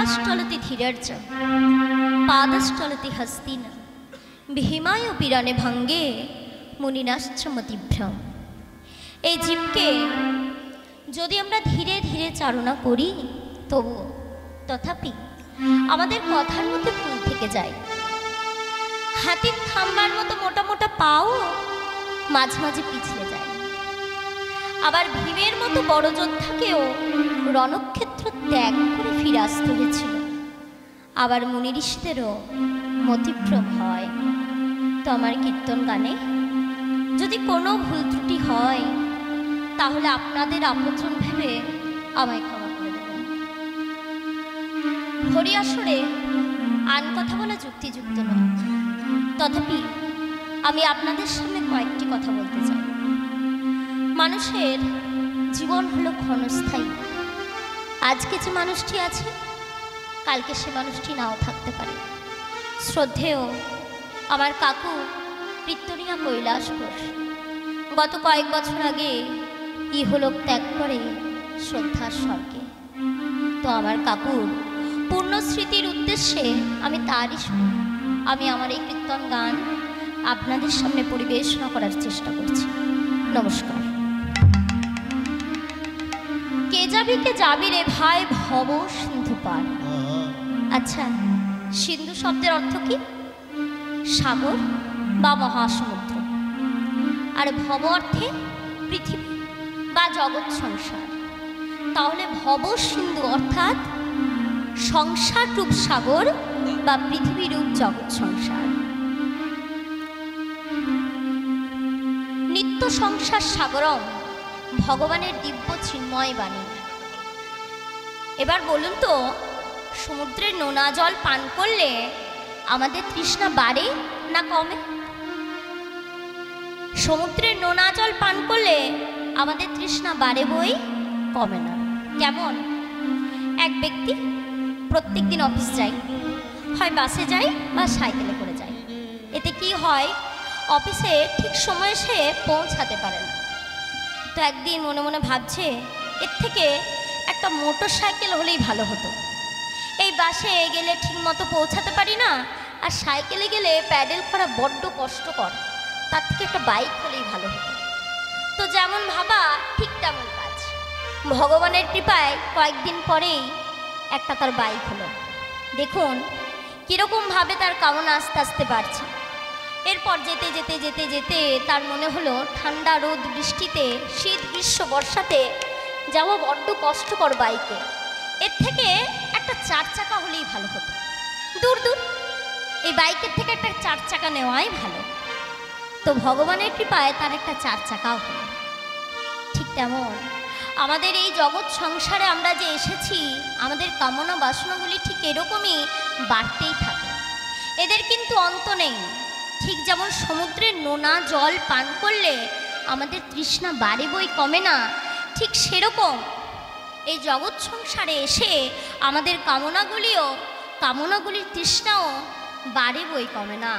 শিখাশ্চলতি ধীরর্য পাদশ্চলতি হস্তিন ভীমায় পিরানে ভঙ্গে মুনিনাশ্চ মতিভ্রম। এই জীবকে যদি আমরা ধীরে ধীরে চালনা করি তবুও তথাপি আমাদের কথার মধ্যে ভুল থেকে যায়। হাতির থাম্বার মতো মোটা মোটা পাও মাঝে মাঝে পিছলে যায়। আবার ভীমের মতো বড় যোদ্ধাকেও রণক্ষেত্র ত্যাগ করে ফিরে আসতে হয়েছিল। আবার মুনি ঋষিদেরও মতিভ্রম হয়। তো আমার কীর্তন গানে যদি কোনো ভুল ত্রুটি হয় তাহলে আপনাদের আপনজন ভেবে আমায় ক্ষমা করে দেবেন। হরি আসরে আন কথা বলা যুক্তিযুক্ত নয়, তথাপি আমি আপনাদের সামনে কয়েকটি কথা বলতে চাই। মানুষের জীবন হলো ক্ষণস্থায়ী। আজকে যে মানুষটি আছে কালকে সে মানুষটি নাও থাকতে পারে। শ্রদ্ধেয় আমার কাকু পৃত্তনিয়া কৈলাস ঘোষ গত কয়েক বছর আগে ইহলোক ত্যাগ করে শ্রদ্ধার স্বর্গে। তো আমার কাকুর পূর্ণ স্মৃতির উদ্দেশ্যে আমি তারই শুনি আমি আমার এই কীর্তন গান আপনাদের সামনে পরিবেশনা করার চেষ্টা করছি। নমস্কার। কে যাবি কে যাবি রে ভাই ভব সিন্ধু পার। আচ্ছা, সিন্ধু শব্দের অর্থ কি? সাগর বা মহাসমুদ্র। আর ভব অর্থে পৃথিবী বা জগৎ সংসার। তাহলে ভব সিন্ধু অর্থাৎ সংসার রূপ সাগর বা পৃথিবী রূপ জগৎ সংসার। নিত্য সংসার সাগরম ভগবানের দিব্য চিন্ময় বাণী। এবার বলুন তো, সমুদ্রের নোনা জল পান করলে আমাদের তৃষ্ণা বাড়ে না কমে? সমুদ্রের নোনা জল পান করলে আমাদের তৃষ্ণা বাড়ে বই কমে না। কেমন? এক ব্যক্তি প্রত্যেক দিন অফিস যায়, হয় বাসে যায় বা সাইকেলে করে যায়। এতে কি হয়, অফিসে ঠিক সময়ে সে পৌঁছাতে পারে না। তো একদিন মনে মনে ভাবছে এর থেকে একটা মোটর সাইকেল হলেই ভালো হতো। এই বাসে গেলে ঠিক মতো পৌঁছাতে পারি না, আর সাইকেলে গেলে প্যাডেল করা বড্ড কষ্টকর, তার থেকে একটা বাইক হলেই ভালো হতো। তো যেমন ভাবা ঠিক তেমন কাজ। ভগবানের কৃপায় কয়েকদিন পরেই একটা তার বাইক হলো। দেখুন কীরকমভাবে তার কামনা আস্তে আস্তে বাড়ছে। এরপর যেতে যেতে যেতে যেতে তার মনে হলো ঠান্ডা রোদ বৃষ্টিতে শীত গ্রীষ্ম বর্ষাতে যাওয়া বড্ড কষ্টকর বাইকে, এর থেকে একটা 4 চাকা হলেই ভালো হতো। দূর দূর, এই বাইকের থেকে একটা 4 চাকা নেওয়াই ভালো। তো ভগবানের কৃপায় তার একটা 4 চাকাও হলো। ঠিক তেমন আমাদের এই জগৎ সংসারে আমরা যে এসেছি, আমাদের কামনা বাসনাগুলি ঠিক এরকমই বাড়তেই থাকে, এদের কিন্তু অন্ত নেই। ঠিক যেমন সমুদ্রের নোনা জল পান করলে আমাদের তৃষ্ণা বাড়ে বই কমে না, ঠিক সেরকম এই জগৎ সংসারে এসে আমাদের কামনাগুলির তৃষ্ণাও বাড়ে বই কমে না।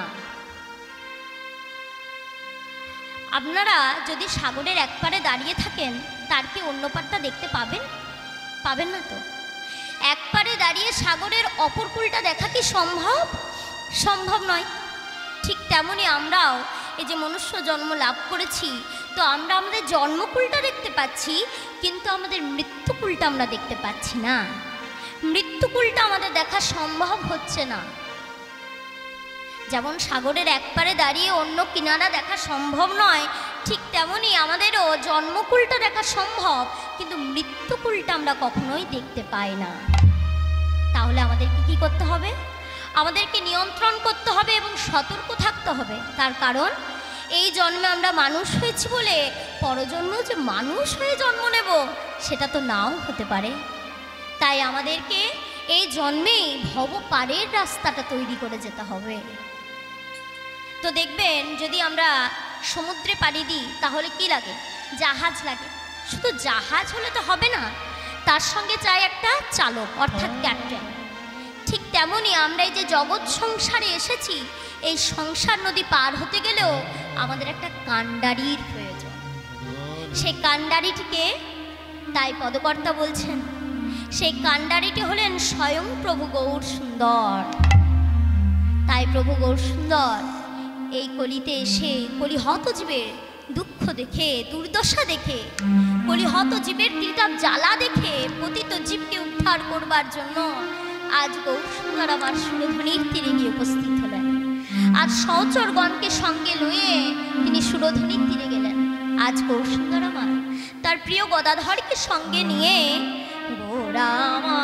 আপনারা যদি সাগরের এক পারে দাঁড়িয়ে থাকেন, তার কি অন্য পাড়টা দেখতে পাবেন? পাবেন না তো। এক পারে দাঁড়িয়ে সাগরের অপর কূলটা দেখা কি সম্ভব? সম্ভব নয়। ঠিক তেমনই আমরাও এই যে মনুষ্য জন্ম লাভ করেছি, তো আমরা আমাদের জন্মকূলটা দেখতে পাচ্ছি, কিন্তু আমাদের মৃত্যুকূলটা আমরা দেখতে পাচ্ছি না। মৃত্যুকূলটা আমাদের দেখা সম্ভব হচ্ছে না। যেমন সাগরের এক পারে দাঁড়িয়ে অন্য কিনারা দেখা সম্ভব নয়, ঠিক তেমনই আমাদেরও জন্মকূলটা দেখা সম্ভব, কিন্তু মৃত্যুকূলটা আমরা কখনোই দেখতে পাই না। তাহলে আমাদেরকে কি করতে হবে? আমাদেরকে নিয়ন্ত্রণ করতে হবে এবং সতর্ক থাকতে হবে। তার কারণ এই জন্মে আমরা মানুষ হয়েছি বলে পরজন্ম যে মানুষ হয়ে জন্ম নেব সেটা তো নাও হতে পারে। তাই আমাদেরকে এই জন্মেই ভব পারের রাস্তাটা তৈরি করে যেতে হবে। তো দেখবেন যদি আমরা সমুদ্রে পাড়ি দিই তাহলে কি লাগে? জাহাজ লাগে। শুধু জাহাজ হলে তো হবে না, তার সঙ্গে চাই একটা চালক অর্থাৎ ক্যাপ্টেন। ঠিক তেমনই আমরা এই যে জগৎ সংসারে এসেছি, এই সংসার নদী পার হতে গেলেও আমাদের একটা কাণ্ডারির প্রয়োজন। সেই কাণ্ডারিটিকে তাই পদকর্তা বলছেন সেই কাণ্ডারিটি হলেন স্বয়ং প্রভু গৌর সুন্দর। তাই প্রভু গৌর সুন্দর এই কলিতে এসে কলিহত জীবের দুঃখ দেখে, দুর্দশা দেখে, কলিহত জীবের ত্রিতাপ জ্বালা দেখে পতিত জীবকে উদ্ধার করবার জন্য আজ গৌর সুন্দর আমার সুরধ্বনির তীরে গিয়ে উপস্থিত হলেন। আজ সহচরগণকে সঙ্গে লয়ে তিনি সুরধ্বনির তীরে গেলেন। আজ গৌর সুন্দর আমার তার প্রিয় গদাধরকে সঙ্গে নিয়ে গোরামা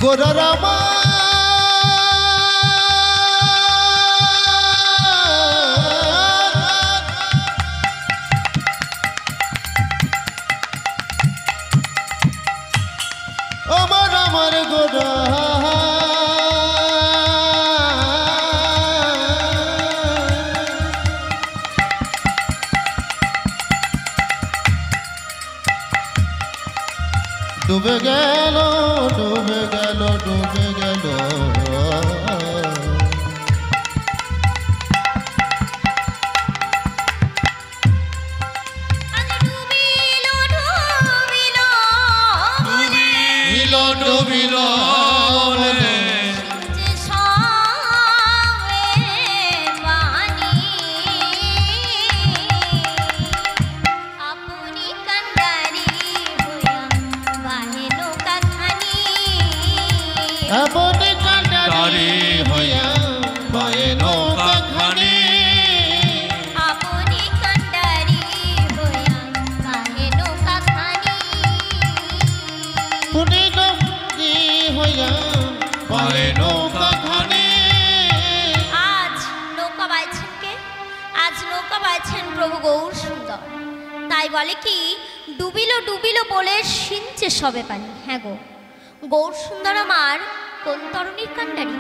গোরামা আমার আমার গোরা ডুবে গেল ডুবে গেল ডুবে গেল ডুবিল আপনি কান্ডারি হইয়া বায়ে নৌকা খানি আপনি কান্ডারি হইয়া বাহে নৌকা খানি পুনি নৌকি হইয়া বায়ে নৌকা খানি। আজ নৌকা বাইছেন কে? আজ নৌকা বাইছেন প্রভু গৌর সুন্দর। তাই বলে কি ডুবিল ডুবিল বলে সিঞ্চে সবে পানি। হ্যাঁ গো, গৌর সুন্দর আমার কোন তরুণীর কান্ডারি?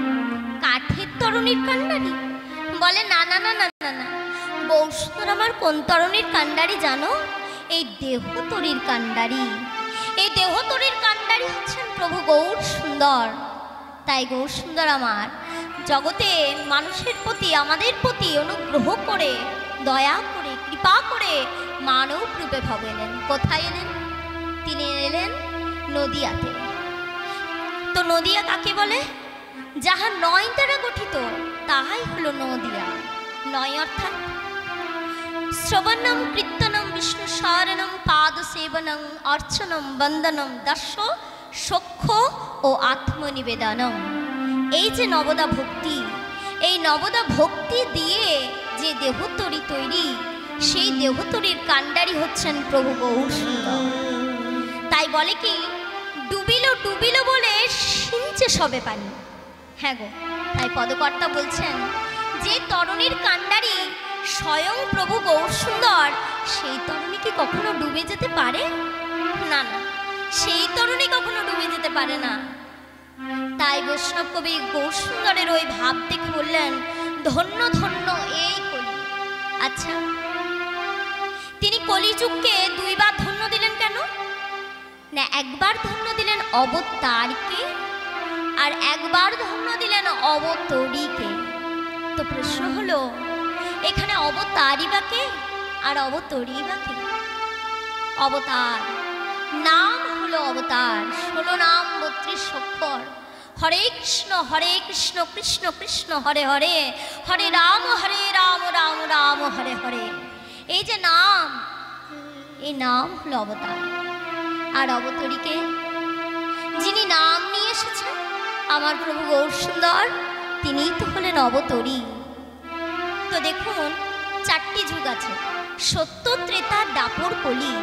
কাঠের তরুণীর কান্ডারি? বলে না না না না না না, গৌর সুন্দর আমার কোন তরুণীর কান্ডারি জানো? এই দেহতরীর কান্ডারি। এই দেহতরীর কান্ডারি হচ্ছেন প্রভু গৌর সুন্দর। তাই গৌর সুন্দর আমার জগতে মানুষের প্রতি, আমাদের প্রতি অনুগ্রহ করে, দয়া করে, কৃপা করে মানব রূপে ভবে এলেন। কোথায় এলেন? তিনি এলেন নদিয়াতে। তো নদিয়া কাকে বলে? যাহা নয় দ্বারা গঠিত তাহাই হলো নদিয়া। নয় অর্থাৎ শ্রবণম কীর্তনম বিষ্ণু শরণম পাদ সেবনম অর্চনম বন্দনম দর্শ সখ্য ও আত্মনিবেদনম। এই যে নবদা ভক্তি, এই নবদা ভক্তি দিয়ে যে দেহতরি তৈরি, সেই দেহতরির কাণ্ডারি হচ্ছেন প্রভু গৌর সুন্দর। তাই বলে কি, ডুবিল ডুবিল বলে সিঞ্চে সবে পানি। হ্যাঁ গো, তাই পদকর্তা বলছেন যে তরুণীর কাণ্ডারি স্বয়ং প্রভু গৌর সুন্দর, সেই তরুণী কি কখনো ডুবে যেতে পারে? না না, সেই তরুণী কখনো ডুবে যেতে পারে না। তাই বৈষ্ণব কবি গৌর সুন্দরের ওই ভাব দেখে বললেন, ধন্য ধন্য এই কলি। আচ্ছা, তিনি কলিযুগকে দুইবার ধন্য দিলেন কেন? না, একবার ধন্য দিলেন অবতারকে, আর একবার ধন্য দিলেন অবতরীকে। তো প্রশ্ন হলো, এখানে অবতারই বা কে আর অবতরী বা কে? অবতার নাম হলো অবতার, 16 নাম 32 অক্ষর। হরে কৃষ্ণ কৃষ্ণ কৃষ্ণ হরে হরে, হরে রাম রাম রাম হরে হরে। এই যে নাম, এই নাম হলো অবতার। আর অবতরীকে, যিনি নাম নিয়ে এসেছেন আমার প্রভু গৌর সুন্দর, তিনিই তো হলেন অবতরী। তো দেখুন, 4টি যুগ আছে, সত্য, ত্রেতা, দ্বাপর, কলি।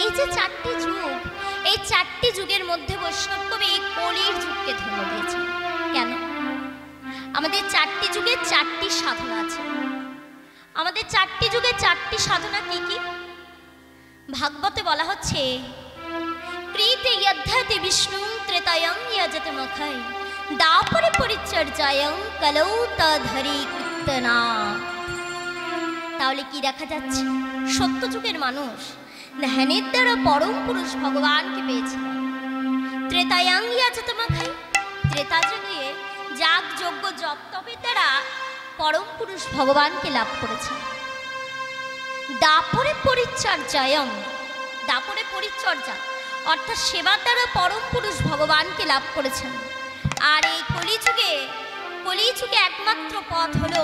এই যে 4টি যুগ, এই 4টি যুগের মধ্যে বৈষ্ণব কবি কলির যুগকে ধন্য দিয়েছেন। কেন? আমাদের 4টি যুগে 4টি সাধনা আছে। আমাদের 4টি যুগে 4টি সাধনা কি কি? ভাগবতে বলা হচ্ছে, প্রীতে যদ্ধতি বিষ্ণু ত্রেতায়ং যজতে মখাই, দাপরে পরিচর্যায়ং কলৌ তধরি কীর্তনা। তাহলে কি দেখা যাচ্ছে? সত্য যুগের মানুষ ধ্যানের দ্বারা পরম পুরুষ ভগবানকে পেয়েছিলেন। ত্রেতায়ং যজতে মখাই, ত্রেতা যুগে যাগ যজ্ঞ জপ তপের দ্বারা পরম পুরুষ ভগবানকে লাভ করেছেন। দাপরে পরিচর্যায়ং, দাপরে পরিচর্যা অর্থাৎ সেবার দ্বারা পরম পুরুষ ভগবানকে লাভ করেছেন। আর এই কলিযুগে একমাত্র পথ হলো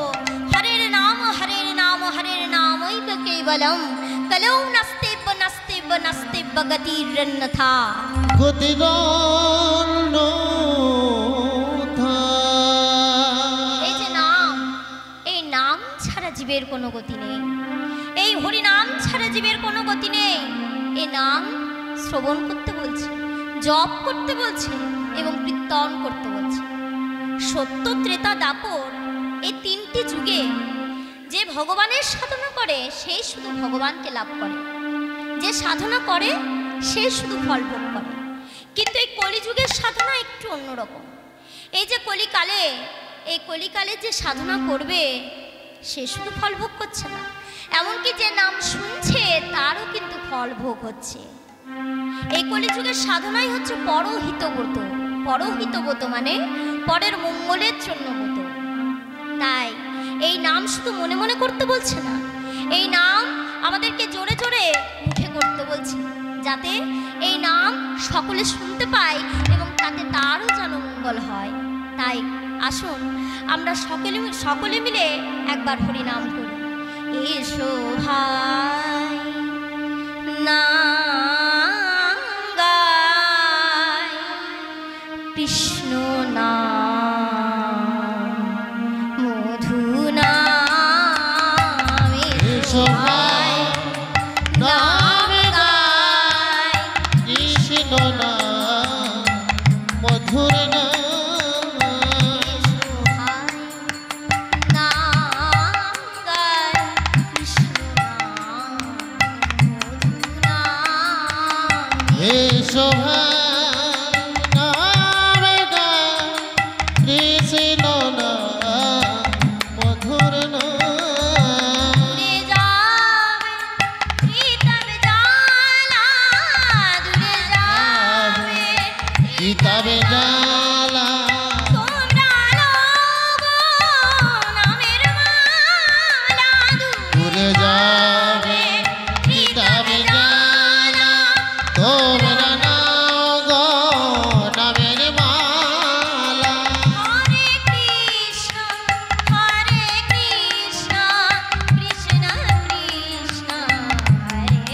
হরের নাম হরের নামৈব কেবলম, কলৌ নাস্তেব নাস্তেব নাস্তেব গতিরন্যথা। এই যে নাম, এই নাম ছাড়া জীবের কোনো গতি নেই। এই হরি নাম ছাড়া জীবের কোনো গতি নেই। এই নাম শ্রবণ করতে বলছে, জপ করতে বলছে এবং কীর্তন করতে বলছে। সত্য, ত্রেতা, দ্বাপর, এই 3টি যুগে যে ভগবানের সাধনা করে সেই শুধু ভগবানকে লাভ করে, যে সাধনা করে সে শুধু ফল ভোগ করে। কিন্তু এই কলিযুগের সাধনা একটু অন্যরকম। এই যে কলিকালে, এই কলিকালে যে সাধনা করবে সে শুধু ফল ভোগ করছে না, এমনকি যে নাম শুনছে তারও কিন্তু ফল ভোগ হচ্ছে। এই কলিযুগের সাধনাই হচ্ছে পরহিতব্রত। পরহিতব্রত মানে পরের মঙ্গলের জন্য ব্রত। তাই এই নাম শুধু মনে মনে করতে বলছে না, এই নাম আমাদেরকে জোরে জোরে মুখে করতে বলছে, যাতে এই নাম সকলে শুনতে পায় এবং তাতে তারও যেন মঙ্গল হয়। তাই আসুন আমরা সকলে মিলে একবার হরি নাম করি। এসো ভাই নাম গাই, কৃষ্ণ নাম মধু নাম। এসো ভাই নাম গাই, কৃষ্ণ নাম মধুর নাম। এসো ভাই নাম গাই, কৃষ্ণ নাম মধুর নাম। দূরে যাবে প্রীতম জালা, দূরে যাবে কিতাবে জালা, তোমরা লোগ নামের মালা। দূরে যাবে কিতাবে জালা, তোমরা নাও গো নামের মালা। হরে কৃষ্ণ কৃষ্ণ কৃষ্ণ কৃষ্ণ হরে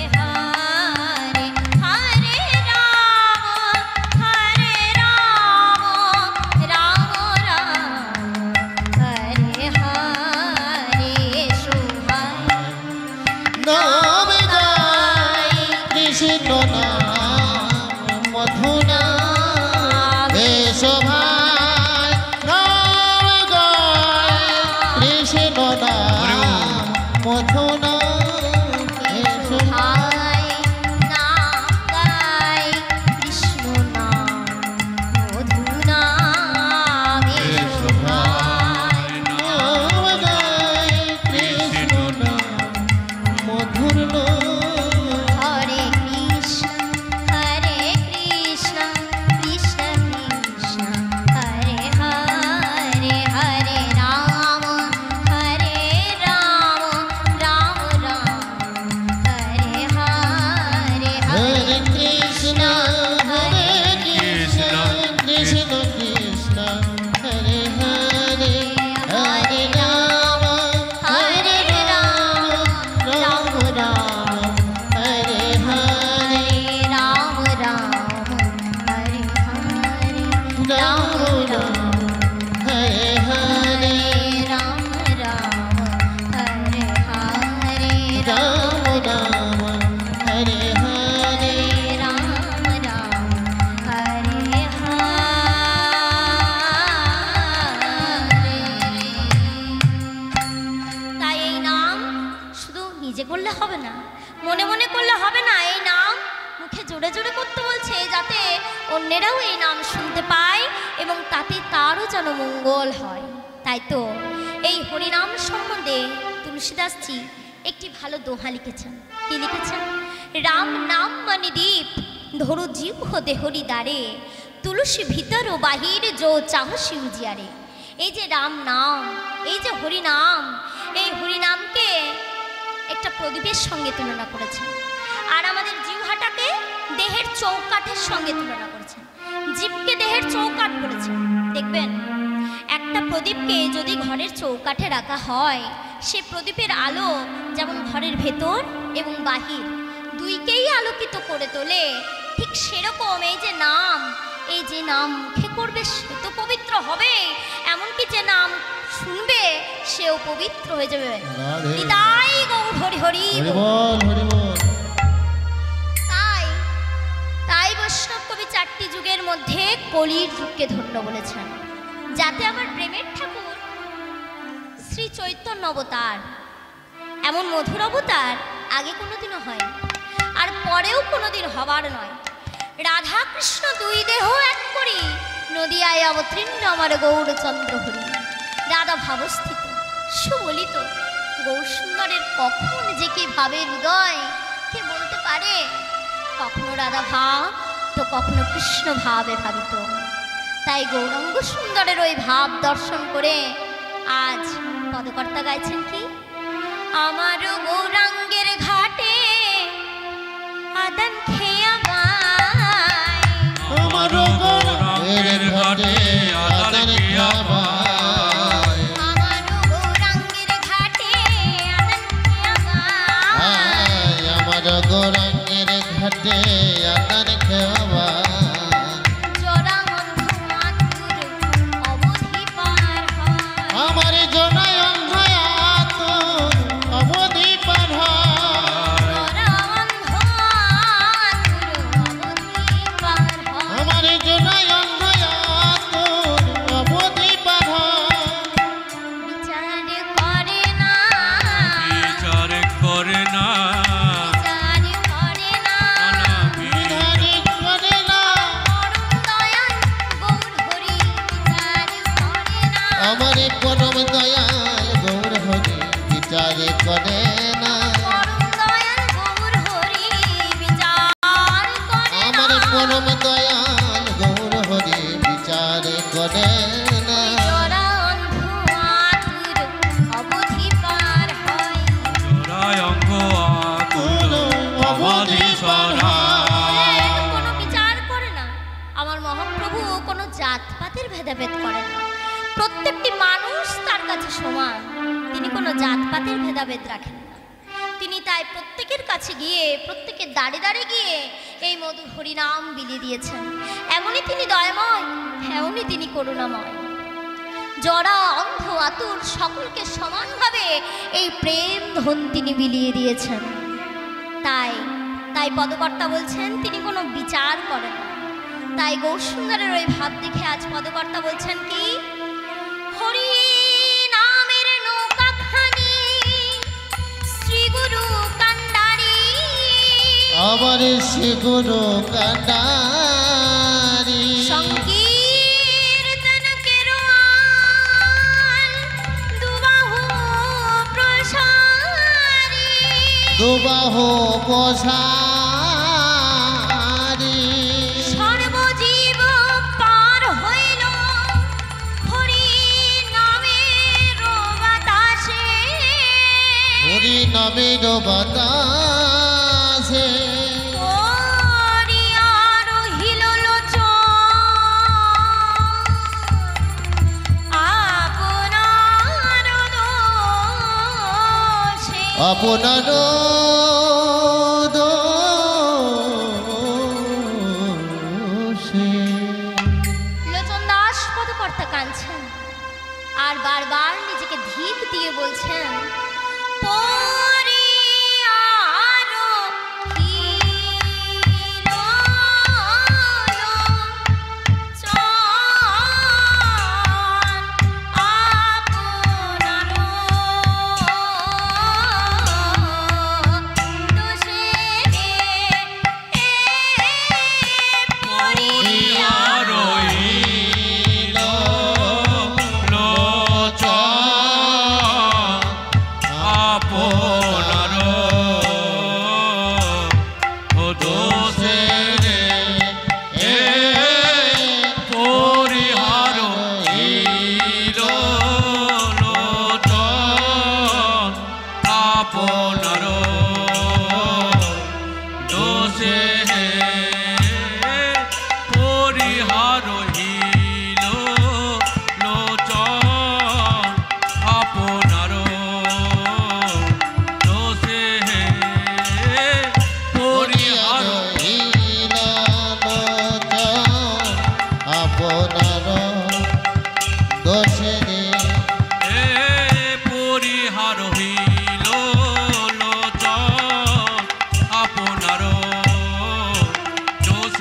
করতে বলছে যাতে অন্যেরাও এই নাম শুনতে পায় এবং তাতে তারও যেন মঙ্গল হয়। তাই তো এই হরিনাম সম্বন্ধে তুলসীদাসজি একটি ভালো দোহা লিখেছেন। কি লিখেছেন? রাম নাম মানে দীপ, ধরু জীব হতে হরি দ্বারে, তুলসী ভিতর ও বাহির যো চাহসি উজিয়ারে। এই যে রাম নাম, এই যে হরিনাম, এই হরিনামকে একটা প্রদীপের সঙ্গে তুলনা করেছেন, আর আমাদের জিহ্বাটাকে দেহের চৌকাঠের সঙ্গে তুলনা করেছেন। জীবকে দেহের চৌকাঠ করেছেন। দেখবেন একটা প্রদীপকে যদি ঘরের চৌকাঠে রাখা হয়, সে প্রদীপের আলো যেমন ঘরের ভেতর এবং বাহির দুইকেই আলোকিত করে তোলে, ঠিক সেরকম এই যে নাম, এই যে নাম মুখে করবে সে তো পবিত্র হবে, এমনকি যে নাম শুনবে সেও পবিত্র হয়ে যাবে। তাই গৌর হরি হরি বল, হরি বল। তাই বৈষ্ণব কবি 4টি যুগের মধ্যে কলির যুগকে ধন্য বলেছেন, যাতে আমার প্রেমের ঠাকুর শ্রী চৈতন্য অবতার, এমন মধুর অবতার আগে কোনোদিনও হয় আর পরেও কোনোদিন হবার নয়। রাধা কৃষ্ণ দুই দেহ এক করি, নদিয়ায় অবতীর্ণ আমার গৌরচন্দ্র হরি। রাধা ভাবস্থিত সুবলিত গৌর সুন্দরের কখন যে কি ভাবের উদয় কে বলতে পারে? কখনো রাধা ভাব তো কখনো কৃষ্ণ ভাবে ভাবিত। তাই গৌরাঙ্গ সুন্দরের ওই ভাব দর্শন করে আজ পদকর্তা গাইছেন কি? আমারও গৌরাঙ্গের ঘাটে আদান খেয়া বাই, আমারও গৌরাঙ্গের ঘাটে আদান খেয়া বাই, আমারও গৌরাঙ্গের ঘাটে আদান খেয়া বাই, আমারও গৌরাঙ্গের ঘাটে আদান খেয়া বাই। জোড়া অন্ধ আতুর অবধি পার হয়, আমার জনায় অন্ধয় আতুর অবধি পার হয়, জোড়া অন্ধ আতুর অবধি পার হয়। আমার জনায় অন্ধয় আতুর অবধি পার হয়। বিচার করে না, বিচার করে না, বিচার করে না, বিধারি করে না, পরম দয়াল গৌর হরি বিচার করে না, আমার পরম দয়াল গৌর হরি বিচার করে না, পরম দয়াল গৌর হরি বিচার করে না, আমার পরম দয়াল গৌর হরি বিচার করে না। জোড়া অন্ধ আতুর অবধি পার হয়। জোড়ায় অঙ্গ আকুল অবধি সরায়। কোনো বিচার করে না। আমার মহাপ্রভু কোনো জাতপাতের ভেদাভেদ করেন না। প্রত্যেকটি মানুষ তার কাছে সমান, তিনি কোনো জাতপাতের ভেদাভেদ রাখেন না। তিনি তাই প্রত্যেকের কাছে গিয়ে, প্রত্যেকের দাঁড়ে দাঁড়ে গিয়ে এই মধুর হরিনাম বিলিয়ে দিয়েছেন। এমনই তিনি দয়াময়, এমনই তিনি করুণাময়। জরা অন্ধ আতুর সকলকে সমানভাবে এই প্রেম ধন তিনি বিলিয়ে দিয়েছেন। তাই তাই পদকর্তা বলছেন তিনি কোনো বিচার করেন না। তাই গৌরসুন্দরের ওই ভাব দেখে আজ পদকর্তা বলছেন কি? হরি নামের নৌকাখানি শ্রী গুরু কান্ডারি, আবার সে গুরু কান্ডারি, সংকীর্তন কেরোয়াল দুবাহু প্রসারী, দুবাহু প্রসারী, সর্বজীব পার হইল হরি নামের বাতাসে, হরি নামের বাতাসে, করিয়ার রহিল লোচন আপনার দোষে, আপনার দোষে। লোচন দাস পদকর্তা কাঁদছেন আর বারবার নিজেকে ধিক দিয়ে বলছেন, পরে আরো হিল লোচন আপনার দোষে।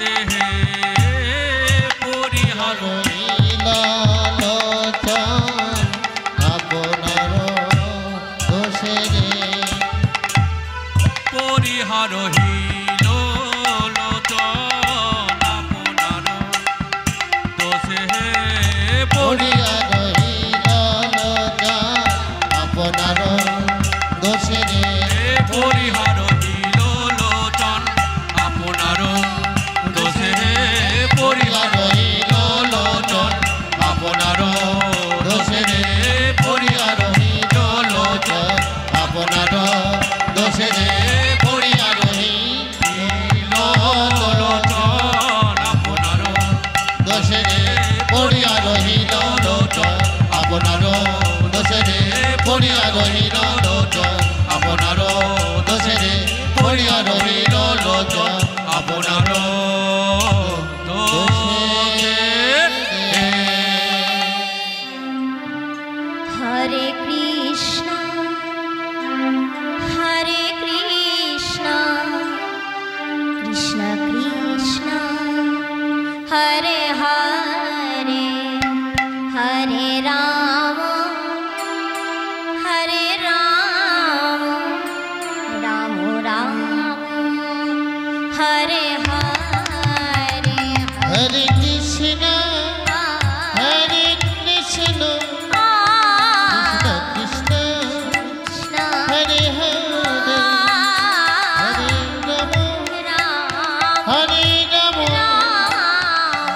দোষে হে পরিহার লোচন আপনার দোষে রে পরিহারহীন লোচন আপনার দোষে হে পড়িয়া রহিল লোচন আপনার দোষে রে পরিহারহীন লোচন আপনার দোষে হে পরিহারহীন লোচন আপনার দোষে রে পড়িয়া রহিল লোচন আপনার দোষে রে পড়িয়া রহিল লোচন আপনার দোষে রে পড়িয়া রহিল লোচন আপনার দোষে রে পড়িয়া রহিল লোচন আপনার দোষে রে পড়িয়া রহিল লোচন আপনার দোষে হে হরে কৃষ্ণ কৃষ্ণ কৃষ্ণ হরে হরে হরে রাম রাম রাম হরে হরে হরে কৃষ্ণ হরে কৃষ্ণ কৃষ্ণ কৃষ্ণ হরে হরে হরে রাম হরে রাম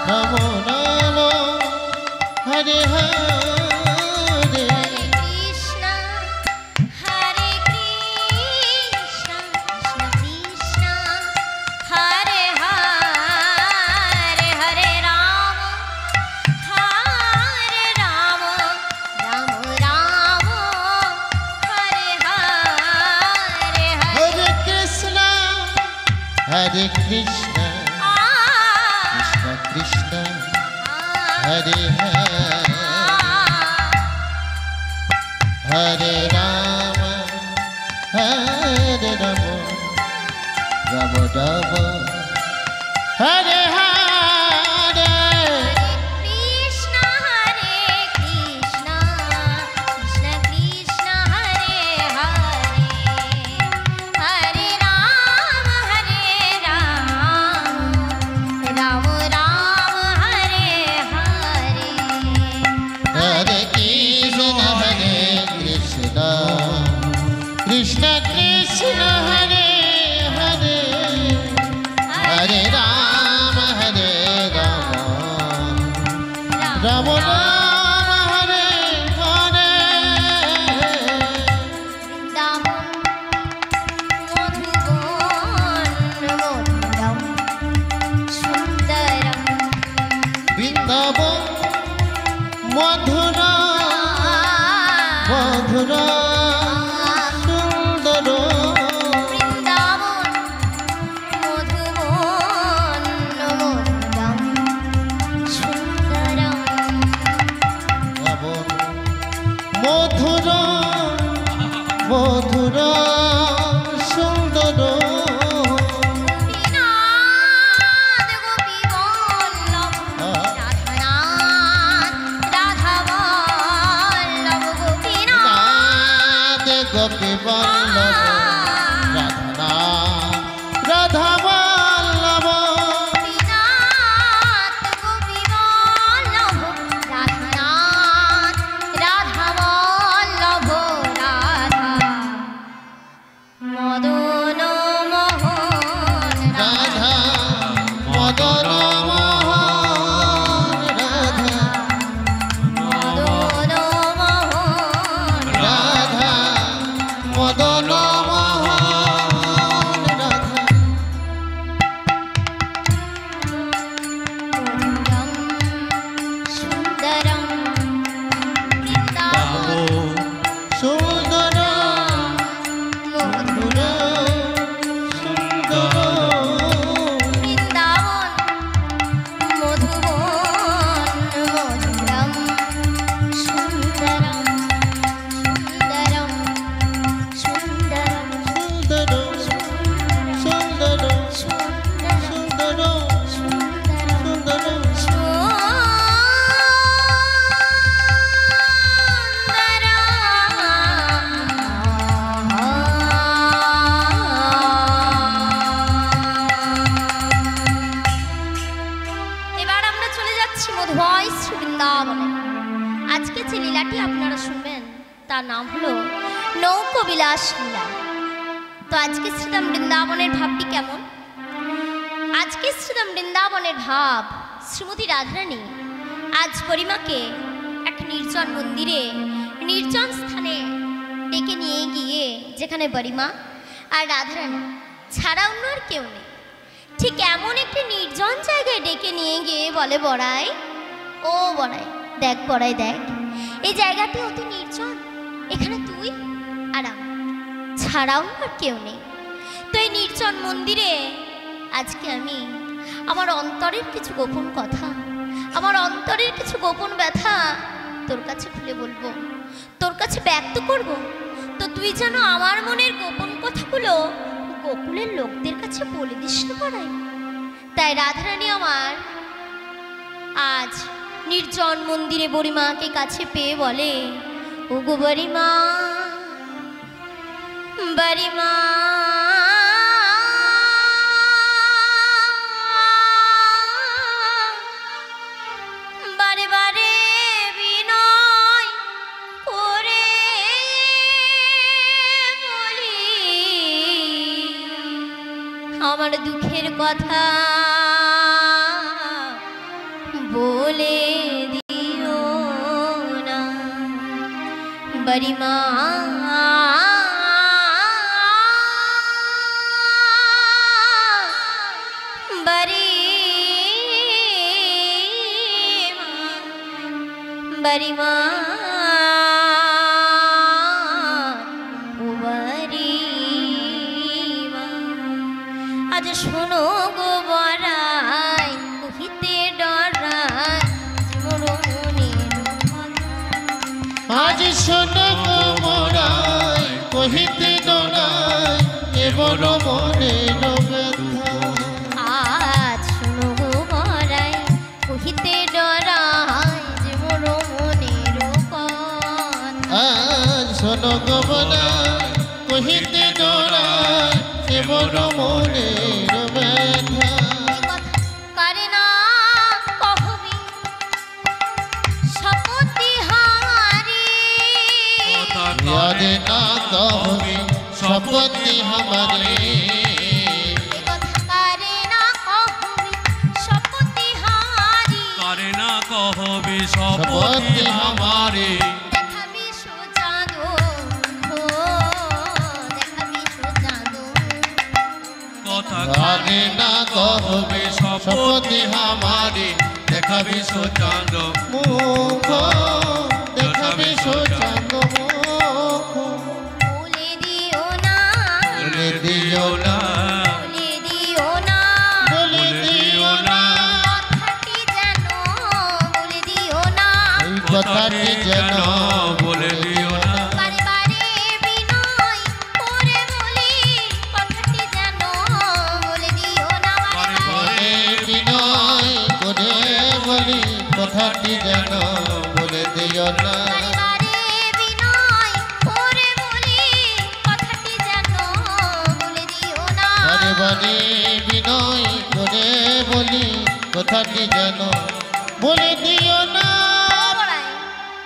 রাম রাম হরে হরে কৃষ্ণ কৃষ্ণ কৃষ্ণ হরে হরে হরে রাম রাম রাম হরে হরে হরে কৃষ্ণ হরে কৃষ্ণ কৃষ্ণ কৃষ্ণ হরে হরে রাম রাম রাম হরে হরে কৃষ্ণ কৃষ্ণ কৃষ্ণ হরে হরে হরে রাম রাম রাম হরে হরে হরে কৃষ্ণ হরে কৃষ্ণ কৃষ্ণ কৃষ্ণ হরে হরে হরে রাম রাম রাম হরে হরে বৃন্দাবন মধুবন বৃন্দাবন মধুর সুন্দর মধুর সুন্দর বৃন্দাবন মধুবন সুন্দরম মধুর মধুর সুন্দর গোপীনাথ গোপীবল্লভ রাধানাথ রাধাবল্লভ গোপীনাথ শ্রীমধুময় শ্রী বৃন্দাবনে আজকে যে লীলাটি আপনারা শুনবেন তার নাম হলো নৌকবিলাস লীলা। তো আজকে শ্রীধাম বৃন্দাবনের ভাবটি কেমন? আজকে শ্রীধাম বৃন্দাবনের ভাব, শ্রীমতী রাধারানী আজ পরিমাকে এক নির্জন মন্দিরে, নির্জন স্থানে ডেকে নিয়ে গিয়ে, যেখানে বরিমা আর রাধারানী ছাড়া অন্য আর কেউ নেই, ঠিক এমন একটি নির্জন জায়গায় ডেকে নিয়ে গিয়ে বলে, বড়াই ও বড়াই, দেখ বড়াই দেখ, এই জায়গাটি অতি নির্জন, এখানে তুই আর আমি ছাড়াও আর কেউ নেই। তো এই নির্জন মন্দিরে আজকে আমি আমার অন্তরের কিছু গোপন কথা, আমার অন্তরের কিছু গোপন ব্যথা তোর কাছে খুলে বলবো, তোর কাছে ব্যক্ত করব। তো তুই যেন আমার মনের গোপন কথাগুলো গোকুলের লোকদের কাছে বলে দিস না বড়াই। তাই রাধারানী আমার আজ নির্জন মন্দিরে বড়িমাকে কাছে পেয়ে বলে, ও গো বড়িমা, বড়িমা বারে বারে বিনয় করে বলি, আমার দুঃখের কথা বলে দিও না বড়িমা, বড়িমা ও বড়িমা, আজ শোনো গো বড়াই, কহিতে ডরাই মোর মনের কথা। আজ শোনো গো বড়াই, কহিতে ডরাই মোর মনের ব্যথা। আজ শোনো গো বড়াই, কহিতে ডরাই যে মোর মনের কথা। আজ শোনো গো বড়াই, কহিতে ডরাই মোর মনের ব্যথা। কারে না কহবি শপথি হারি, याद ना कहबी शपथ हमारे। কারে না কহবি শপথি হারি, करे ना कहबी शपथ हमारे। দেখাবি সুজাদু ও দেখাবি সুজাদু, কথা याद ना कहबी शपथ हमारे। দেখাবি সোচান্দ मुख देखाबी सोचांद मुख। বলে দিও না, বলে দিও না, বলে দিও না, बोले दियो ना কথাটি যেন বলে দিও না, কথাটি যেন বলে দিও না। বারে বারে বিনয় করে বলি, কথাটি যেন বলে দিও না, বারে বারে বিনয় করে বলি কথাটি যেন বলে দিও না। বারে বারে বিনয় করে বলি, কথাটি যেন বলে দিও না। বারে বারে বিনয় করে বলি কথাটি যেন বলে দিও না। বড়াই,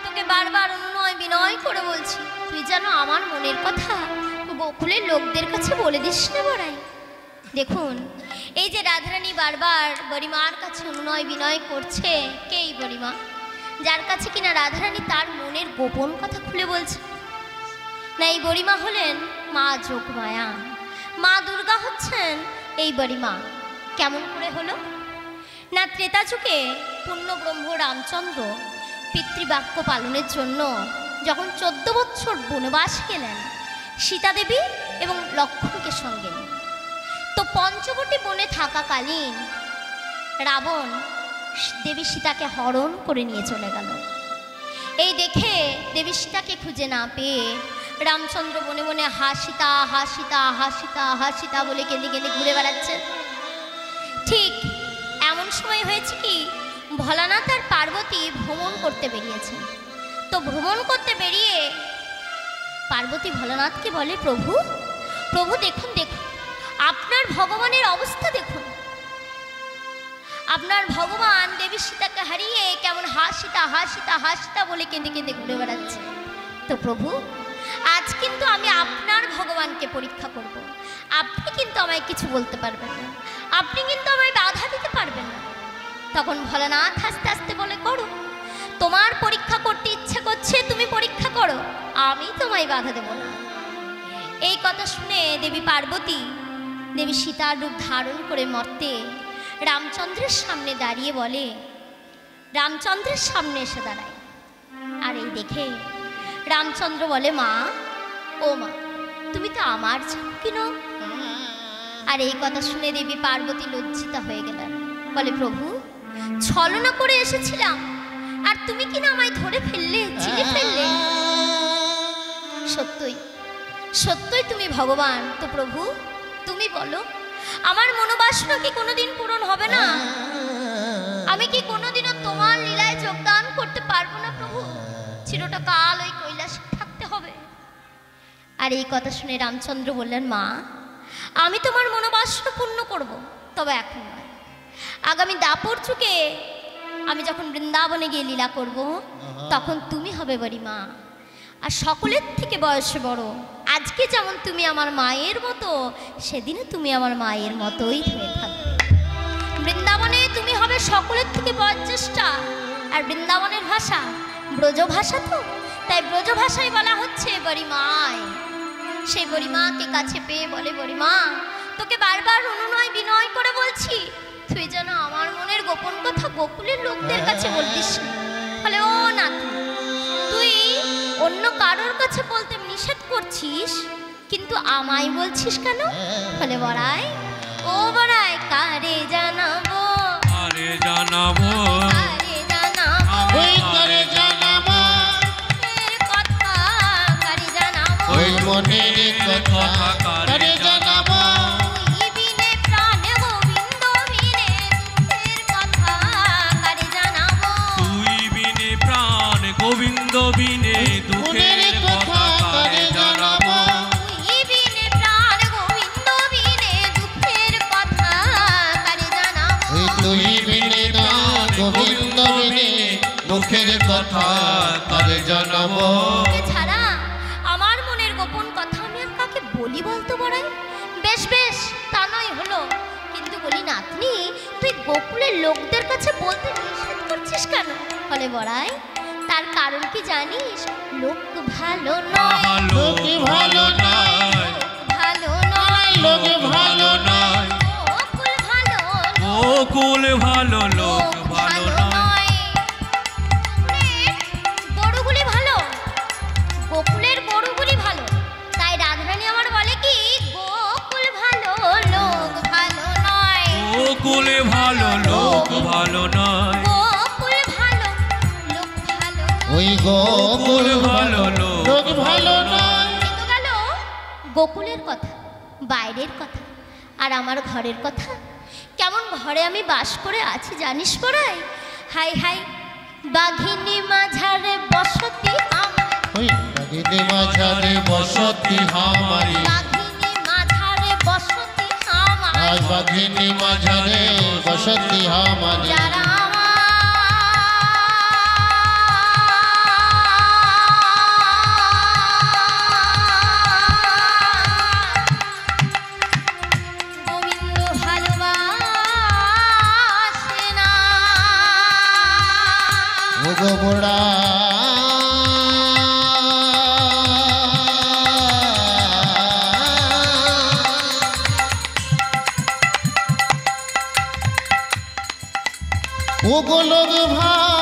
তোকে বারবার অনুনয় বিনয় করে বলছি, তুই যেন আমার মনের কথা গোকুলের লোকদের কাছে বলে দিস না বড়াই। দেখুন, এই যে রাধারানী বারবার বড়িমার কাছে অনুনয় বিনয় করছে, কে এই বড়িমা? যার কাছে কিনা রাধারানী তার মনের গোপন কথা খুলে বলছে। না, এই বড়িমা হলেন মা যোগমায়া, মা দুর্গা হচ্ছেন এই বড়িমা। কেমন করে হলো? না, ত্রেতা যুগে পূর্ণ ব্রহ্ম রামচন্দ্র পিতৃবাক্য পালনের জন্য যখন 14 বছর বনবাস গেলেন সীতা দেবী এবং লক্ষ্মণকে সঙ্গে নিয়ে, তো পঞ্চবটী বনে থাকাকালীন রাবণ দেবী সীতাকে হরণ করে নিয়ে চলে গেল। এই দেখে দেবী সীতাকে খুঁজে না পেয়ে রামচন্দ্র বনে বনে হাসিতা হাসিতা হাসিতা হাসিতা বলে কেঁদে কেঁদে ঘুরে বেড়াচ্ছেন। ঠিক এমন সময় হয়েছে কি, ভোলানাথ আর পার্বতী ভ্রমণ করতে বেরিয়েছেন। তো ভ্রমণ করতে বেরিয়ে পার্বতী ভোলানাথকে বলে, প্রভু প্রভু দেখুন দেখুন, আপনার ভগবানের অবস্থা দেখুন, আপনার ভগবান দেবী সীতাকে হারিয়ে কেমন হাসিতা হাসিতা হাসিতা বলে কেঁদে কেঁদে ঘুরে বেড়াচ্ছে। তো প্রভু, আজ কিন্তু আমি আপনার ভগবানকে পরীক্ষা করব। আপনি কিন্তু আমায় কিছু বলতে পারবেন না, আপনি কিন্তু আমায় বাধা দিতে পারবেন না। তখন ভোলানাথ আস্তে আস্তে বলে, করো, তোমার পরীক্ষা করতে ইচ্ছে করছে, তুমি পরীক্ষা করো, আমি তোমায় বাধা দেব না। এই কথা শুনে দেবী পার্বতী দেবী সীতার রূপ ধারণ করে মর্তে রামচন্দ্রের সামনে দাঁড়িয়ে বলে, রামচন্দ্রের সামনে এসে দাঁড়ায়। আর এই দেখে রামচন্দ্র বলে, মা, ও মা, তুমি তো আমার জানকী নও। আর এই কথা শুনে দেবী পার্বতী লজ্জিতা হয়ে গেলেন। বলে, প্রভু, ছলনা করে এসেছিলাম, আর তুমি কিনা আমায় ধরে ফেললে, চিনে ফেললে। সত্যই সত্যই তুমি ভগবান। তো প্রভু, তুমি বলো, আমার মনোবাসনা কি কোনোদিন পূরণ হবে না? আমি কি কোনোদিনও তোমার লীলায় যোগদান করতে পারবো না প্রভু? চিরটা কাল ওই কৈলাসে থাকতে হবে। আর এই কথা শুনে রামচন্দ্র বললেন, মা, আমি তোমার মনোবাসনা পূর্ণ করব, তবে এখন নয়। আগামী দাপর যুগে আমি যখন বৃন্দাবনে গিয়ে লীলা করব, তখন তুমি হবে বড়ি মা, আর সকলের থেকে বয়সে বড়। আজকে যেমন তুমি আমার মায়ের মতো, সেদিনে তুমি আমার মায়ের মতোই হয়ে থাকবে। বৃন্দাবনে তুমি হবে সকলের থেকে বয়োজ্যেষ্ঠা। আর বৃন্দাবনের ভাষা ব্রজ ভাষা, তো তাই ব্রজ ভাষায় বলা হচ্ছে বড়িমায়। সেই বড়িমাকে কাছে পেয়ে বলে, বড়িমা, তোকে বারবার অনুনয় বিনয় করে বলছি, তুই যেন আমার মনের গোপন কথা গোকুলের লোকদের কাছে বলতিস না। বলে, ও না, তুই অন্য কারোর কাছে বলতে নিষেধ করছিস, কিন্তু আমায় বলছিস কেন? বলে, বড়াই, ও বড়াই, কারে জানাবো, আরে জানাবো, কারে জানাবো, ওই করে জানাবো, মনের কথা কারে জানাবো, ওই মনের কথা করে জানাবো। তুই বিনে প্রাণ গোবিন্দ বিনে দুঃখের কথা কারে জানাবো, তুই বিনে প্রাণ গোবিন্দ বিনে দুঃখের কথা কারে জানাবো। তুই বিনে প্রাণ গোবিন্দ বিনে দুঃখের কথা কারে জানাবো। ওই তুই বিনে না গোবিন্দ বিনে মুখের কথা করে জানাবো। ছাড়া আমার মনের গোপন কথা আমি আর কাকে বলি বলতো বড়াই? বেশ বেশ, তা নয় হলো, কিন্তু বলি নাতনি, তুই গোকুলের লোকদের কাছে বলতে নিষেধ করছিস কেন? বলে, বড়াই, তার কারণ কি জানিস? লোক ভালো নয়, আহা, লোক ভালো নয়, ভালো নয়, লোক ভালো নয়, গোকুল ভালো নয়, গোকুল ভালো, লোক ভালো নয়। গরুগুলি ভালো, গোকুলের গরুগুলি ভালো। তাই রাধারানী আমার বলে কি, গোকুল ভালো, লোক ভালো নয়, গোকুল ভালো, লোক ভালো নয়। গোকুল ভালো, লোক ভালো নয়। ওই গোকুল ভালো লোক ভালো নয়। এ তো গেল গোকুলের কথা, বাইরের কথা। আর আমার ঘরের কথা, কেমন ঘরে আমি বাস করে আছি জানিস পড়াই? হাই হাই, বাঘিনী মাঝারে বসতি আমার, ওই বাগিনী মাঝারে বসতি হামারি, বাঘিনী মাঝারে বসতি আমার, আজ বাগিনী মাঝারে বসতি হামারি। যারা গোবিন্দ ভালোবাসে না, ও গো বুড়া ও গো লোক ভালো,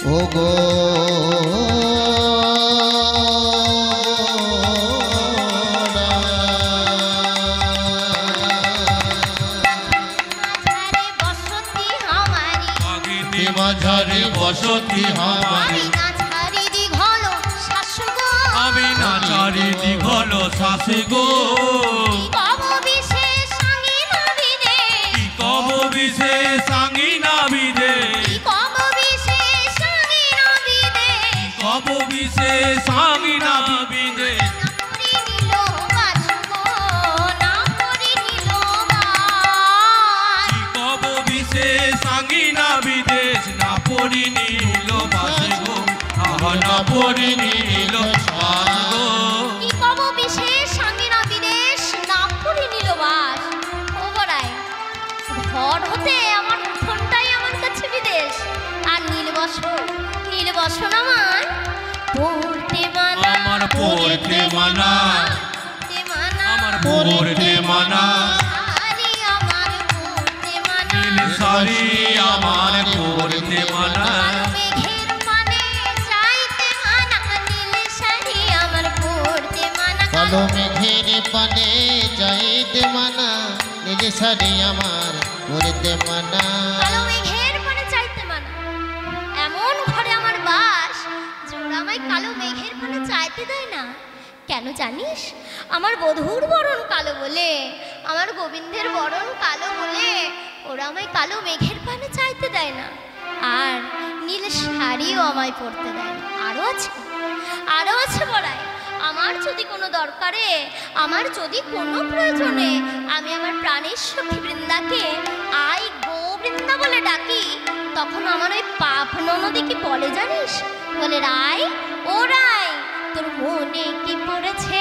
ও গো মাঝারে বসতি আমারি, বাগিনী মাঝারে বসতি হামারি। আমি না ছাড়ি দীঘল শাশুগো, আমি না চারিদি ঘল শাসে গো, কব বিশেষ সঙ্গী নবিদে, কি কব বিশেষ সাঙ্গি না বিদে, কব পরি নীল বাসে গো আহনা পরি নীল বাস গো কি কব বিশেষ আঙ্গিনা বিদেশ না পরি নীলবাস ও বড়াই ঘর হতে আমার উঠোনটাই আমার কাছে বিদেশ আর নীলবসন আমার পড়তে মানা আমার পড়তে মানা পড়তে মানা আমার পড়তে মানা শাড়ি আমার পড়তে মানা নীল শাড়ি আমার পড়তে মানা মেঘের পানে যাইতে মানা নীল শাড়ি আমার পড়তে মানা কালো মেঘের পানে যাইতে মানা নীল শাড়ি আমার পরতে মানা কালো মেঘের পানে চাইতে মানা এমন ঘরে আমার বাস যে ওরা আমায় কালো মেঘের পানে চাইতে দেয় না কেন জানিস আমার বধূর বরণ কালো বলে আমার গোবিন্দের বরণ কালো বলে ওরা আমায় কালো মেঘের পানে চাইতে দেয় না আর নীল শাড়িও আমায় পরতে দেয় না আরও আছে বড়াই আমার যদি কোনো দরকারে আমার যদি কোনো প্রয়োজনে আমি আমার প্রাণের সখী বৃন্দাকে আই গো বৃন্দা বলে ডাকি তখন আমার ওই পাপ ননদি কি বলে জানিস বলে রায় ও রায় তোর মনে কি পড়েছে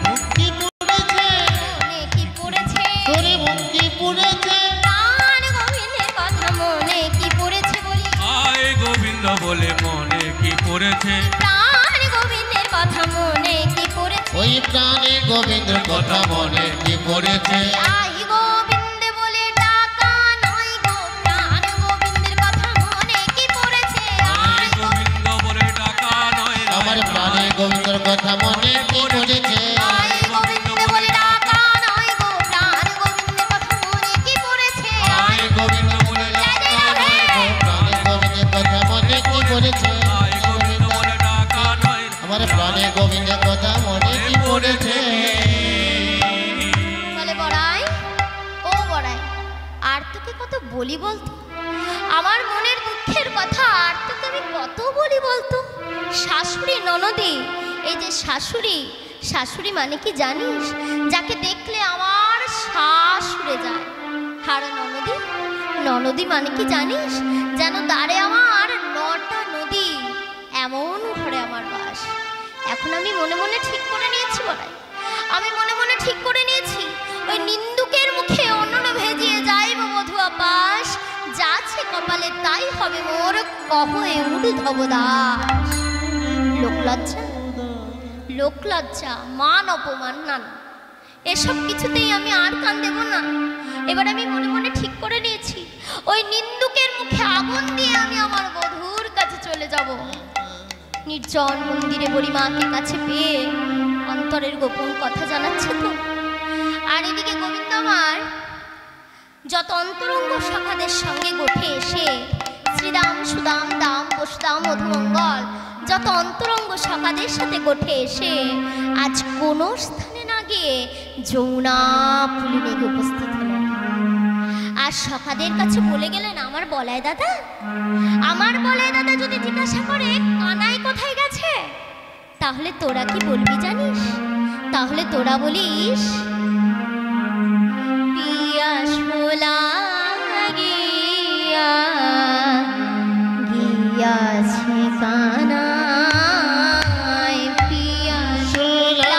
মুক্তি পড়েছে মনে কি পড়েছে তোরে মুক্তি পড়েছে প্রাণ গোবিন্দের কথা মনে কি পড়েছে বলি আয় গোবিন্দ বলে মনে কি পড়েছে প্রাণ গোবিন্দের কথা মনে কি পড়েছে ওই প্রাণে গোবিন্দের কথা মনে কি পড়েছে আই গোবিন্দ বলে ডাকা নয় গো প্রাণ গোবিন্দের কথা মনে কি পড়েছে আয় গোবিন্দ বলে ডাকা নয় আমার প্রাণে গোবিন্দের কথা মনে কি পড়েছে আই গোবিন্দ বলে ডাকা নয় গো প্রাণ গোবিন্দের কথা মনে কি পড়েছে আয় গোবিন্দ বলে ডাকা নয় গো প্রাণে গোবিন্দের কথা মনে কি পড়েছে আয় গোবিন্দ বলে ডাকা নয় আমার প্রাণে গোবিন্দের কথা মনে কি পড়েছে বলে বড়াই ও বড়াই আর তোকে কত বলি বলতো আমার মনের দুঃখের কথা আর তোকে আমি কত বলি বলতো শাশুড়ি ননদি এই যে শাশুড়ি মানে কি জানিস যাকে দেখলে আমার শ্বাস উড়ে যায় আর ননদি মানে কি জানিস যেন দাঁড়ে আমার 9টা নদী এমন ঘরে আমার বাস এখন আমি মনে মনে ঠিক করে নিয়েছি বড়াই আমি মনে মনে ঠিক করে নিয়েছি ওই নিন্দুকের মুখে অন্ন ভেজিয়ে যাইব মধু আপাস যাচ্ছে কপালে তাই হবে মোর কহয়ে উদ্ধব দাস লোকলজ্জা মান অপমান না এসব কিছুতেই আমি আর কান দেব না এবার আমি মনে মনে ঠিক করে নিয়েছি ওই নিন্দুকের মুখে আগুন দিয়ে আমি আমার বধূর কাছে চলে যাব নির্জন মন্দিরে বুড়িমাকে কাছে পেয়ে অন্তরের গোপন কথা জানাচ্ছে তো আর এদিকে গোবিন্দ আমার যত অন্তরঙ্গ সখাদের সঙ্গে গোঠে এসে শ্রীদাম সুদাম দাম বসুদাম মধুমঙ্গল যত অন্তরঙ্গ সখাদের সাথে গোঠে এসে আজ কোনো স্থানে না গিয়ে যমুনা পুলিনে উপস্থিত হলেন আর সখাদের কাছে বলে গেলেন আমার বলাই দাদা যদি জিজ্ঞাসা করে কানাই কোথায় গেছে তাহলে তোরা কি বলবি জানিস তাহলে তোরা বলিস পিয়াসোলা গিয়া গিয়াছে কানাই পিয়াসোলা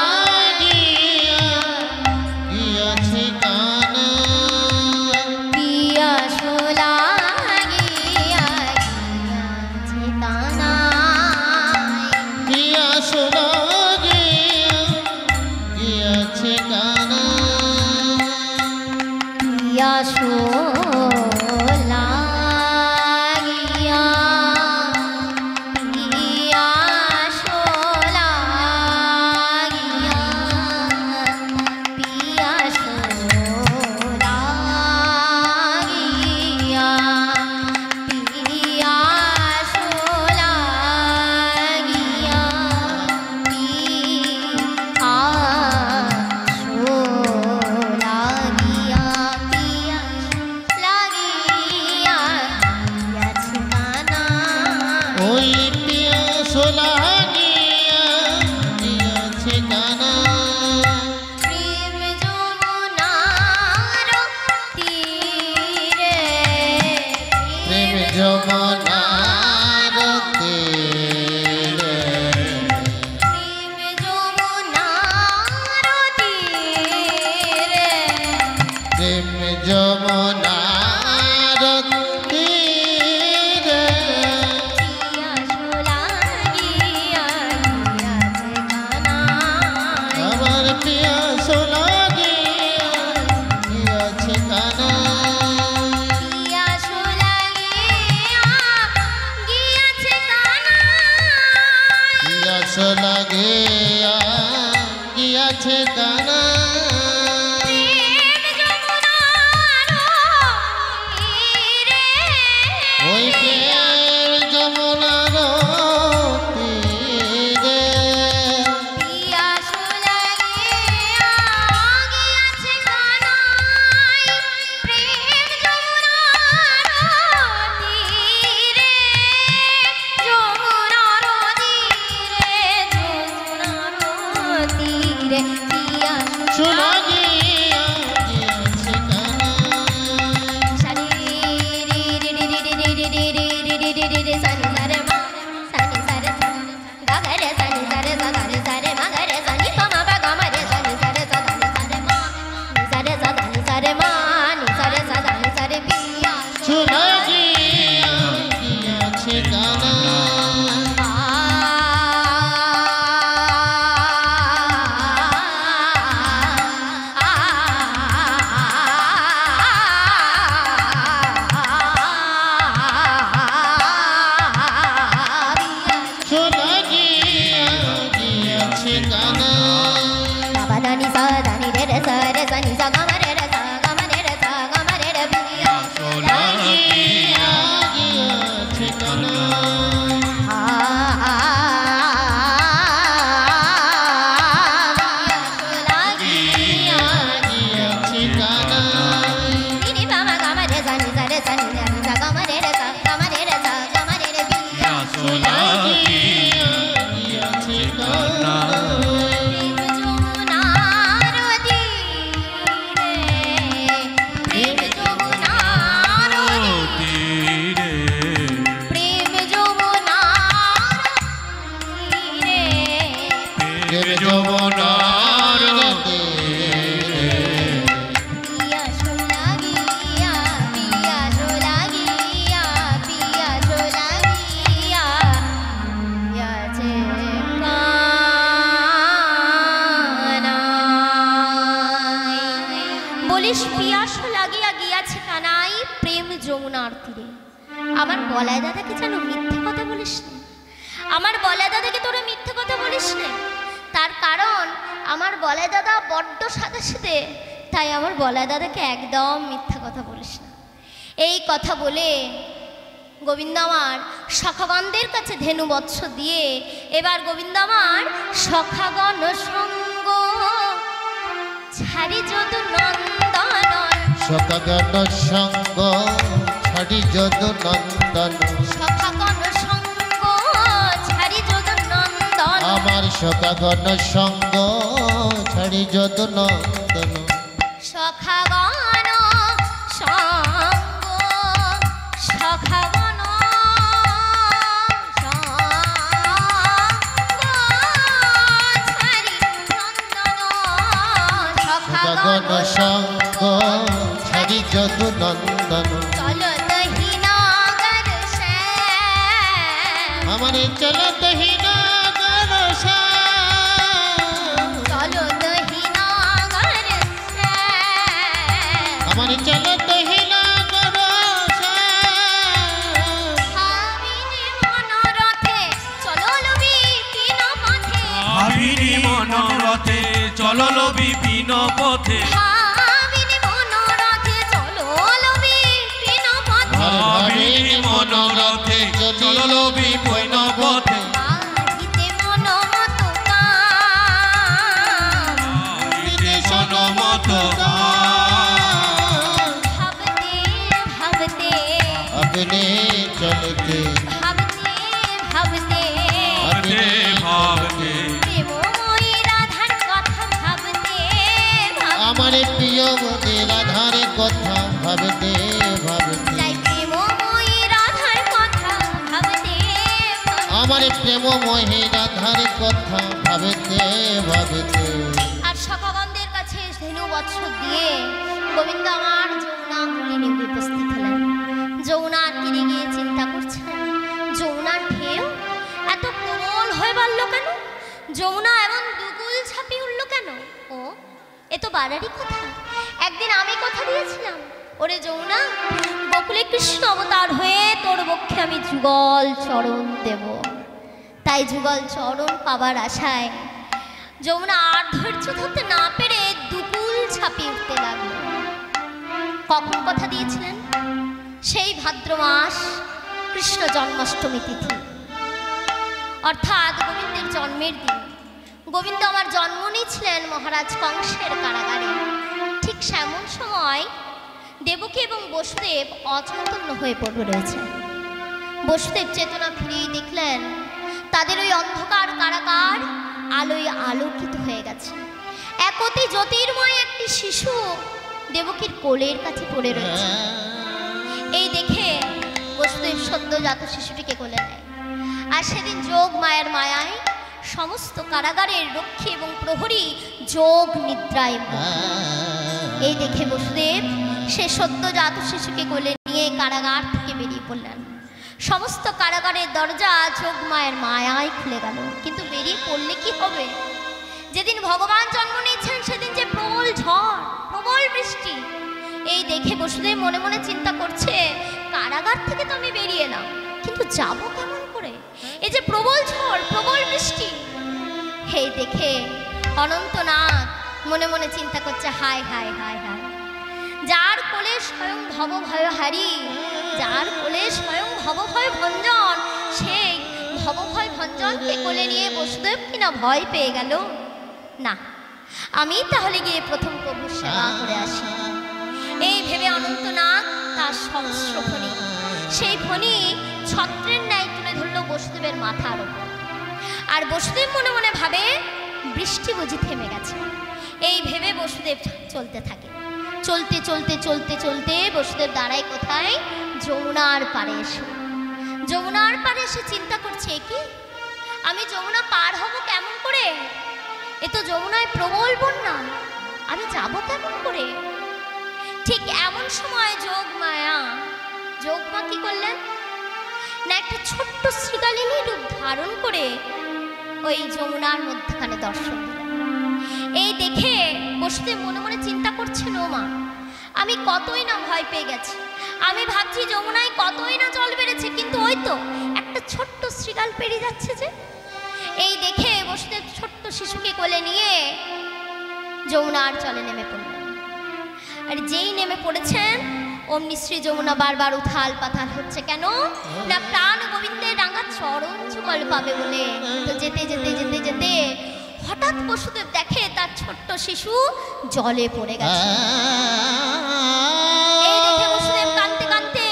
গিয়াছে কানা পিয়াসোলা গিয়া গিয়াছে কানাই পিয়াসোলা গিয়াছে কানা পিয়াসোলা গিয়া পিয়াসোলা গিয়া পিয়াসোলা গিয়া পিয়াসোলা গিয়া পিয়াসোলা গিয়া গিয়াছে কানা ওই পিয়াসোলা গিয়াছে কানা প্রেম যমুনার তীরে প্রেম যমুনা গিয়াছে কানা ওই প্রেম যমুনার তীরে শোনা গিয়াছে কানা শোনা গিয়াছে কানা শোনা গিয়াছে কানা শোনা গিয়াছে কানা গিয়াছে কানা শোনা গিয়াছে কানা যমুনার তীরে বলিস পিয়াস লাগিয়া গিয়াছে কানাই প্রেম যমুনার তীরে। আমার বলাই দাদাকে যেন মিথ্যে কথা বলিস না, আমার বলাই দাদাকে তোরা মিথ্যে কথা বলিস না। তার কারণ আমার বলাই দাদা বড্ড সাদাসিধে, তাই আমার বলাই দাদাকে একদম মিথ্যে কথা বলিস না। এই কথা বলে গোবিন্দ আমার সখাগণদের কাছে ধেনু বৎস দিয়ে এবার গোবিন্দ আমার সখাগণ সঙ্গ ছাড়ি যদু নন্দন সখাগণ সঙ্গ ছাড়ি যদু নন্দন সখাগণ সঙ্গ ছাড়ি যদু নন্দন আমার সখাগণ সঙ্গ ছাড়ি যদু নন্দন সখাগণ সঙ্গ সখাগণ সখাগণ সঙ্গ ছাড়ি যদু নন্দন আমার চলত হীনাগর আমার চলত হীনাগর ভাবিনি মনোরথে চললো বিপিন পথে ভাবিনি মনোরথে চললো বিপিন পথে अपने चलते ভাবতে আমার প্রিয় মনে রাধার কথা ভাবতে ভাবতে আমার প্রেমময়ী রাধার কথা ভাবতে ভাবতে আর সখাগণদের কাছে ধেনু বৎসর দিয়ে গোবিন্দ আমার যমুনা তীরে উপস্থিত হলেন। যমুনার তীরে গিয়ে চিন্তা করছেন যমুনার ঢেউ এত কোমল হয়ে বাড়ল কেন, যমুনা এমন দুগুল ঝাঁপিয়ে উঠল কেন? ও এ তো বাড়ারই কথা। একদিন আমি কথা দিয়েছিলাম, ওরে যমুনা গোকুলে কৃষ্ণ অবতার হয়ে তোর বক্ষে আমি যুগল চরণ দেব। তাই যুগল চরণ পাবার আশায় যমুনা আর ধৈর্য ধরতে না পেরে দুকুল ছাপিয়ে উঠতে লাগলো। কখন কথা দিয়েছিলেন? সেই ভাদ্র মাস কৃষ্ণ জন্মাষ্টমী তিথি, অর্থাৎ গোবিন্দের জন্মের দিন। গোবিন্দ আমার জন্ম নিয়েছিলেন মহারাজ কংসের কারাগারে। ঠিক সেমন সময় দেবকী এবং বসুদেব অচৈতন্য হয়ে পড়ে রয়েছে। বসুদেব চেতনা ফিরিয়ে দেখলেন তাদের ওই অন্ধকার কারাগার আলোয় আলোকিত হয়ে গেছে। এক অতি জ্যোতির্ময় একটি শিশু দেবকীর কোলের কাছে পড়ে রয়েছে। এই দেখে বসুদেব সদ্যজাত শিশুটিকে কোলে নেয়। আর সেদিন যোগ মায়ের মায়ায় সমস্ত কারাগারের রক্ষী এবং প্রহরী যোগ নিদ্রায় মগ্ন। এই দেখে বসুদেব সে সদ্যজাত শিশুকে কোলে নিয়ে কারাগার থেকে বেরিয়ে পড়লেন। সমস্ত কারাগারের দরজা যোগ মায়ের মায়ায় খুলে গেল। কিন্তু বেরিয়ে পড়লে কি হবে? যেদিন ভগবান জন্ম নিয়েছেন সেদিন যে প্রবল ঝড়, প্রবল বৃষ্টি। এই দেখে বসুদেব মনে মনে চিন্তা করছে, কারাগার থেকে তো আমি বেরিয়ে এলাম, কিন্তু যাবো কেমন করে? এই যে প্রবল ঝড়, প্রবল বৃষ্টি। এই দেখে অনন্তনাথ মনে মনে চিন্তা করছে, হায় হায় হায় হায়, যার কোলে স্বয়ং ভবভয়হারী, যার কোলে স্বয়ং ভবভয় ভঞ্জন, সেই ভবভয় ভঞ্জনকে কোলে নিয়ে বসুদেব কিনা ভয় পেয়ে গেল। না, আমি তাহলে গিয়ে প্রথম প্রভুর সেবা করে আসি। এই ভেবে অনন্তনাথ তার সহস্র ফণি, সেই ফণি ছত্রের ন্যায় তুলে ধরল বসুদেবের মাথার ওপর। আর বসুদেব মনে মনে ভাবে, বৃষ্টি বুঝি থেমে গেছে। এই ভেবে বসুদেব চলতে থাকে। চলতে চলতে চলতে চলতে বসুদেব দাঁড়ায় কোথায়? যমুনার পাড়ে এসে। যমুনার পাড়ে এসে চিন্তা করছে, কি আমি যমুনা পার হব কেমন করে? এ তো যমুনায় প্রবল বন্যা, আমি যাব কেমন করে? ঠিক এমন সময় যোগমা কি করলেন না, একটা ছোট্ট শ্রীকালিনী রূপ ধারণ করে ওই যমুনার মধ্যখানে দর্শন দিলেন। এই দেখে বসুদেব মনে মনে চিন্তা করছেন, ও মা, আমি কতই না ভয় পেয়ে গেছি, আমি ভাবছি যমুনায় কতই না জল বেড়েছে, কিন্তু ওই তো একটা ছোট্ট শ্রীকাল পেরিয়ে যাচ্ছে যে। এই দেখে বসুদেব ছোট্ট শিশুকে কোলে নিয়ে যমুনার জলে নেমে পড়লেন। আর যেই নেমে পড়েছেন অমনি শ্রী যমুনা বারবার উথাল পাথাল হচ্ছে। কেন না, প্রাণ গোবিন্দের রাঙা চরণ যুগল পাবে বলে। তো যেতে যেতে যেতে যেতে হঠাৎ বসুদেব দেখে তার ছোট্ট শিশু জলে পড়ে গেছে। এই দেখে বসুদেব কাঁদতে কাঁদতে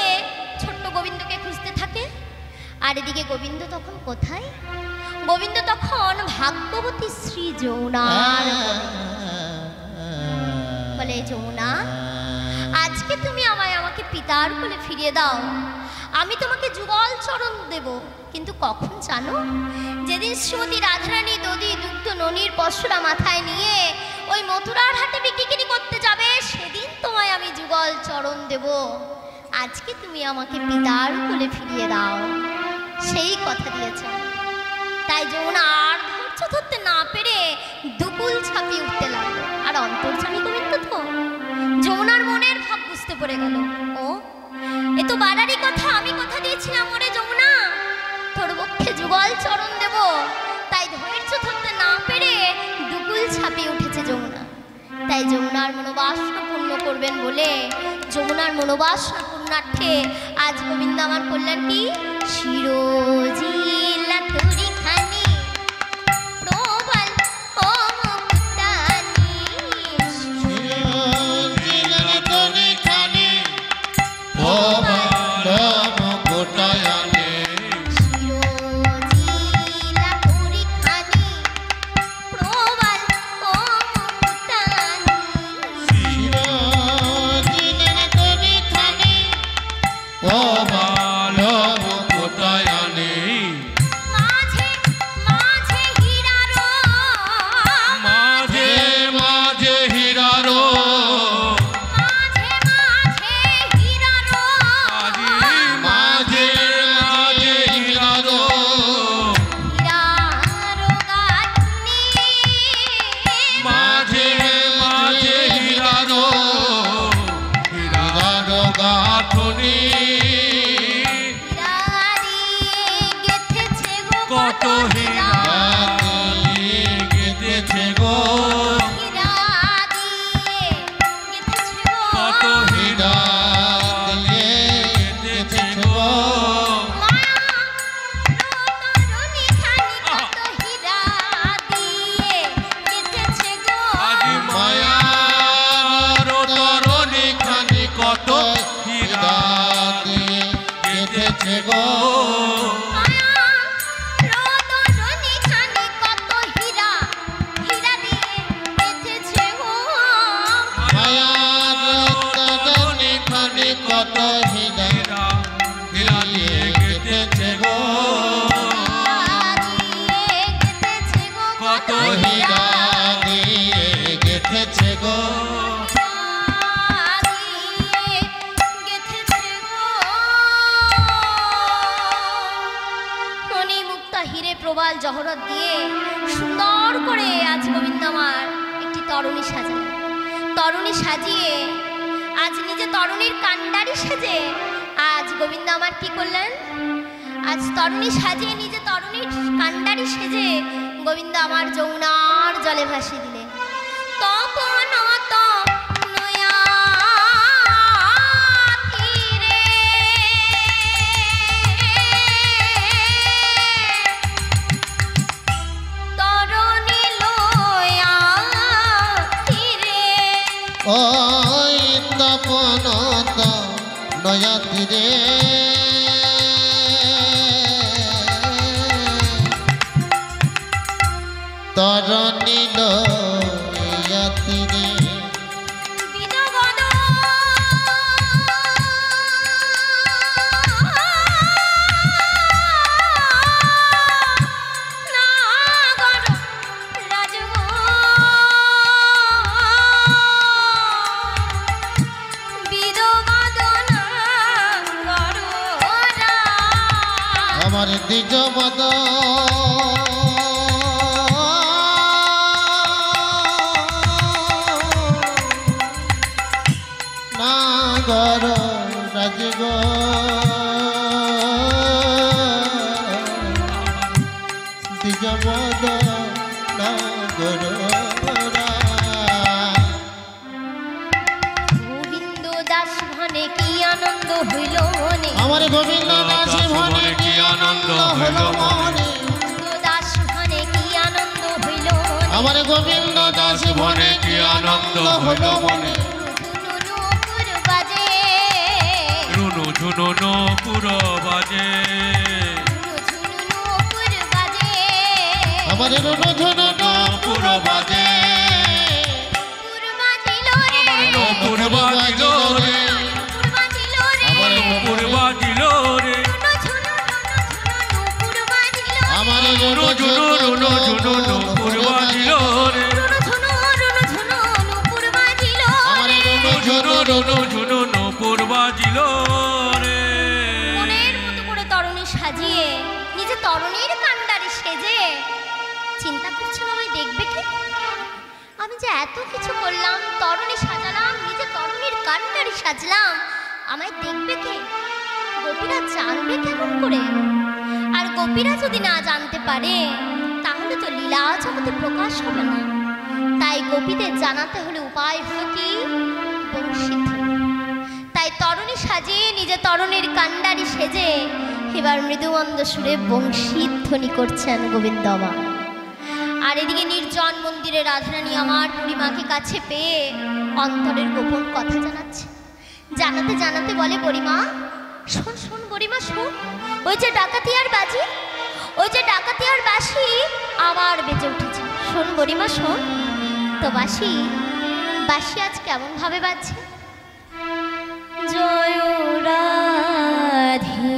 ছোট্ট গোবিন্দকে খুঁজতে থাকে। আর এদিকে গোবিন্দ তখন কোথায়? গোবিন্দ তখন ভাগ্যবতী শ্রী যমুনার বলে, যমুনা, আজকে তুমি আমাকে পিতার কোলে ফিরিয়ে দাও, আমি তোমাকে যুগল চরণ দেব। কিন্তু কখন জানো? যেদিন শ্রীমতী রাধারানী দধি দুগ্ধ ননির পশরা মাথায় নিয়ে ওই মথুরার হাটে বিক্রি করতে যাবে, সেদিন তোমায় আমি যুগল চরণ দেব। আজকে তুমি আমাকে পিতার কোলে ফিরিয়ে দাও, সেই কথা দিয়েছেন। তাই যমুনা আর ধৈর্য ধরতে না পেরে দুকুল ছাপিয়ে উঠতে লাগলো। আর অন্তর্যামী গোবিন্দ তো যমুনার মনের ভাব বুঝতে পেরে গেল। ও, এ তো বাড়ারই কথা, আমি কথা দিয়েছিলাম ওরে যমুনা, তোর পক্ষে যুগল চরণ দেব। তাই ধৈর্য ধরতে না পেরে দুকুল ছাপিয়ে উঠেছে যমুনা। তাই যমুনার মনোবাসনা পূর্ণ করবেন বলে যমুনার মনোবাসনা পূর্ণার্থে আজ গোবিন্দ আমার করলেন কি, শিরোজিলা তুরি খানি প্রবল ও মুক্তানি, শিরোজিলা তুরি খানি প্রবল ও মুক্তানি, শিরোজিলা তুরি খানি প্রবল ও মুক্তানি, শিরোজিলা তুরি খানি প্রবল ও মুক্তানি, মাঝে মাঝে হীরারো, মাঝে মাঝে হীরারো, মাঝে মাঝে হীরারো, মাঝে মাঝে হীরারো, হীরারো গাঁথনি, মাঝে মাঝে হীরারো, হীরারো গাঁথনি, হীরারি গেথেছে গো কত হীরা গেঁথেছে মুক্তা হিরে প্রবাল জহরত দিয়ে সুন্দর করে আজ গোবিন্দ আমার একটি তরুণী সাজালেন। তরুণী সাজিয়ে আজ নিজে তরুণীর কাণ্ডারি সেজে আজ গোবিন্দ আমার কি করলেন? আজ তরুণী সাজিয়ে নিজে তরুণীর কাণ্ডারি সেজে গোবিন্দ আমার যমুনার জলে ভাসিয়ে দিলে। তপন তনয়া তীরে তরুণী লয়া তীরে ওই তপন নয়া তীরে তরণী লয়া তীরে বিদগদ নাগর রাজগ বিদগদ নাগর আমার দ্বিজ বদ নাগর রাজগ দ্বিজ বদ নাগর গোবিন্দ দাস ভনে কি আনন্দ হইল মনে আমার গোবিন্দ দাস ভনে কি আনন্দ হলো মনে গোবিন্দ দাস ভনে কি আনন্দ হইল মনে আমার গোবিন্দ দাস ভনে কি আনন্দ হলো মনে নুপুর বাজে রুনু ঝুনু নপুর বাজে নুপুর বাজে আমার রুনু ঝুনু নপুর বাজে নুপুর বাজিল রে নপুর বাজিল রে নুপুর বাজিল রে নপুর বাজিল রে আমার নুপুর ঝুনু রুনু ঝুনু নপুর বাজিল রে নুপুর বাজিল আমার রুনু ঝুনু রুনু ঝুনু নপুর বাজিল রে মনের মতো করে তরুণী সাজিয়ে নিজে তরুণীর কাণ্ডারি সেজে চিন্তা করছেন আমায় দেখবে কে? আমি যে এত কিছু করলাম, তরুণী সাজালাম, নিজে তরুণীর কাণ্ডারি সাজলাম, আমায় দেখবে কে? গোপীরা জানবে কেমন করে? আর গোপীরা যদি না জানতে পারে তাহলে তো লীলা জগতে প্রকাশ হবে না। তাই গোপীদের জানাতে হলে উপায় হলো কি? বংশীধ্বনি। তাই তরুণী সাজিয়ে নিজে তরুণীর কাণ্ডারি সেজে এবার মৃদুমন্দ সুরে বংশীধ্বনি করছেন গোবিন্দ আমার। আর এদিকে নির্জন মন্দিরে রাধারানী আমার বুড়িমাকে কাছে পেয়ে অন্তরের গোপন কথা জানাচ্ছে। জানাতে জানাতে বলে, বুড়িমা শোন শোন বুড়িমা শোন, ওই যে ডাকাতিয়ার বাজি, ওই যে ডাকাতিয়ার বাঁশি আবার বেজে উঠেছে। শোন বুড়িমা শোন, তো বাঁশি বাঁশি আজ কেমন ভাবে বাজছে? জয় রাধে